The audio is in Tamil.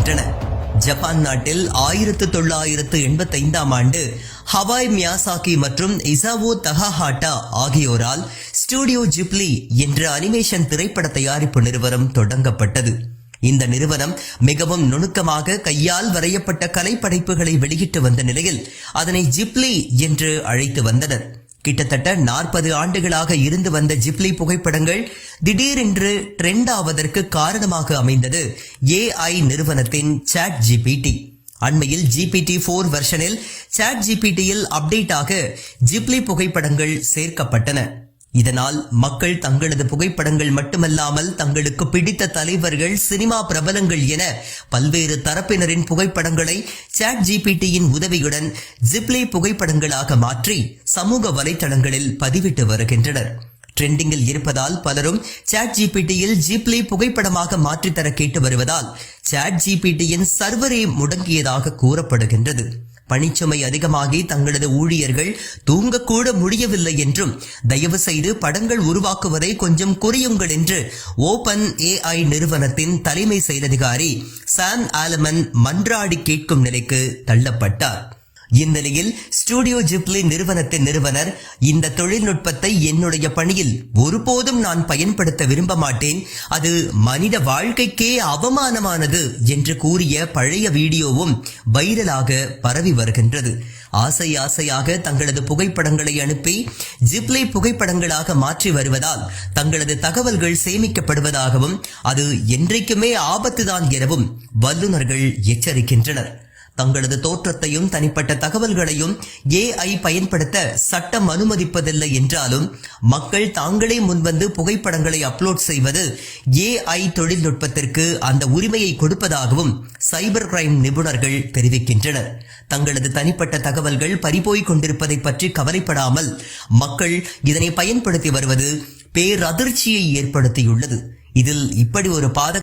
வருகின்றன. ஜப்பான் நாட்டில் 1985ஆம் ஆண்டு ஹவாய் மியாசாகி மற்றும் இசாவோ தகாஹாட்டா ஆகியோரால் ஸ்டுடியோ ஜிப்லி என்ற அனிமேஷன் திரைப்பட தயாரிப்பு நிறுவனம் தொடங்கப்பட்டது. இந்த நிறுவனம் மிகவும் நுணுக்கமாக கையால் வரையப்பட்ட கலைப்படைப்புகளை வெளியிட்டு வந்த நிலையில் அதனை ஜிப்லி என்று அழைத்து வந்தனர். கிட்டத்தட்ட 40 ஆண்டுகளாக இருந்து வந்த ஜிப்லி புகைப்படங்கள் திடீரென்று ட்ரெண்ட் ஆவதற்கு காரணமாக அமைந்தது AI நிறுவனத்தின் சாட் ஜிபிடி. அண்மையில் GPT-4 வெர்ஷனில் சாட் ஜிபிடியில் அப்டேட் ஆக ஜிப்லி புகைப்படங்கள் சேர்க்கப்பட்டன. இதனால் மக்கள் தங்களது புகைப்படங்கள் மட்டுமல்லாமல் தங்களுக்கு பிடித்த தலைவர்கள், சினிமா பிரபலங்கள் என பல்வேறு தரப்பினரின் புகைப்படங்களை சாட் ஜிபிடியின் உதவியுடன் ஜிப்லி புகைப்படங்களாக மாற்றி சமூக வலைதளங்களில் பதிவிட்டு வருகின்றனர். ட்ரெண்டிங்கில் இருப்பதால் பலரும் சாட் ஜிபிடியில் ஜிப்லி புகைப்படமாக மாற்றித்தர கேட்டு வருவதால் சாட் ஜிபிடியின் சர்வரே முடங்கியதாக கூறப்படுகின்றது. பணிச்சுமை அதிகமாகி தங்களது ஊழியர்கள் தூங்கக்கூட முடியவில்லை என்றும் தயவு செய்து படங்கள் உருவாக்குவதை கொஞ்சம் குறையுங்கள் என்று ஓபன் AI நிறுவனத்தின் தலைமை செயலதிகாரி சாம் ஆல்மன் மன்றாடி கேட்கும் நிலைக்கு தள்ளப்பட்டார். இந்நிலையில் ஸ்டுடியோ ஜிப்லி நிறுவனத்தின் நிறுவனர், இந்த தொழில்நுட்பத்தை என்னுடைய பணியில் ஒருபோதும் நான் பயன்படுத்த விரும்ப மாட்டேன், அது மனித வாழ்க்கைக்கே அவமானமானது என்று கூறிய பழைய வீடியோவும் வைரலாக பரவி வருகின்றது. ஆசையாக தங்களது புகைப்படங்களை அனுப்பி ஜிப்லி புகைப்படங்களாக மாற்றி வருவதால் தங்களது தகவல்கள் சேமிக்கப்படுவதாகவும் அது என்றைக்குமே ஆபத்துதான் எனவும் வல்லுநர்கள் எச்சரிக்கின்றனர். தங்களது தோற்றத்தையும் தனிப்பட்ட தகவல்களையும் AI பயன்படுத்த சட்டம் அனுமதிப்பதில்லை என்றாலும் மக்கள் தாங்களே முன்வந்து புகைப்படங்களை அப்லோட் செய்வது AI தொழில்நுட்பத்திற்கு அந்த உரிமையை கொடுப்பதாகவும் சைபர் கிரைம் நிபுணர்கள் தெரிவிக்கின்றனர். தங்களது தனிப்பட்ட தகவல்கள் பறிபோய் கொண்டிருப்பதை பற்றி கவலைப்படாமல் மக்கள் இதனை பயன்படுத்தி வருவது பேரதிர்ச்சியை ஏற்படுத்தியுள்ளது. இதில் இப்படி ஒரு